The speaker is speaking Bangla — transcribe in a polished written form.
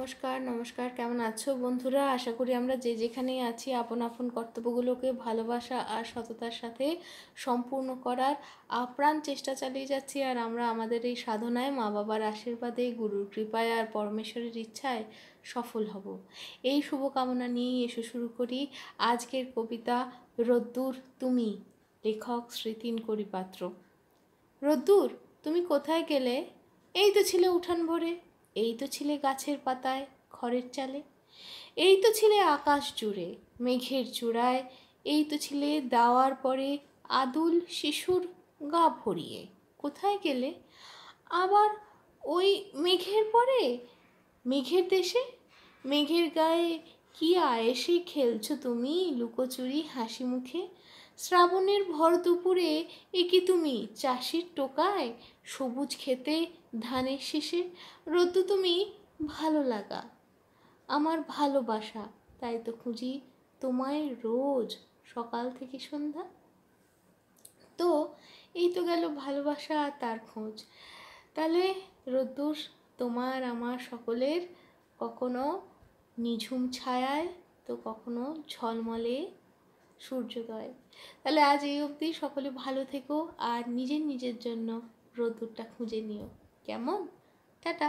নমস্কার নমস্কার কেমন আছো বন্ধুরা? আশা করি আমরা যে যেখানেই আছি আপন আপন কর্তব্যগুলোকে ভালোবাসা আর সততার সাথে সম্পূর্ণ করার আপ্রাণ চেষ্টা চালিয়ে যাচ্ছি। আর আমরা আমাদের এই সাধনায় মা বাবার আশীর্বাদে, গুরুর কৃপায় আর পরমেশ্বরের ইচ্ছায় সফল হব, এই শুভকামনা নিয়েই এসে শুরু করি আজকের কবিতা রোদ্দুর তুমি, লেখক স্মৃতিন করিপাত্র। রোদ্দুর তুমি কোথায় গেলে? এই তো ছিলে উঠান ভরে, এই তো ছিলে গাছের পাতায়, খড়ের চালে, এই তো ছিলে আকাশ জুড়ে মেঘের চূড়ায়, এই তো ছিলে দাওয়ার পরে আদুল শিশুর গা ভরিয়ে। কোথায় গেলে? আবার ওই মেঘের পরে, মেঘের দেশে, মেঘের গায়ে কি আয়েসে খেলছো তুমি লুকোচুরি হাসি মুখে। শ্রাবণের ভর দুপুরে একি তুমি চাষির টোকায়, সবুজ খেতে ধানের শীষে। রোদ্দু তুমি ভালো লাগা, আমার ভালোবাসা, তাই তো খুঁজি তোমায় রোজ সকাল থেকে সন্ধ্যা। তো এই তো গেল ভালোবাসা আর তার খোঁজ। তাহলে রোদ্দুর তোমার আমার সকলের কখনো নিঝুম ছায়ায়, তো কখনো ঝলমলে সূর্যোদয়। তাহলে আজ এই অবধি, সকলে ভালো থেকো আর নিজের নিজের জন্য রোদ্দুরটা খুঁজে নিও। কেমন? টাটা।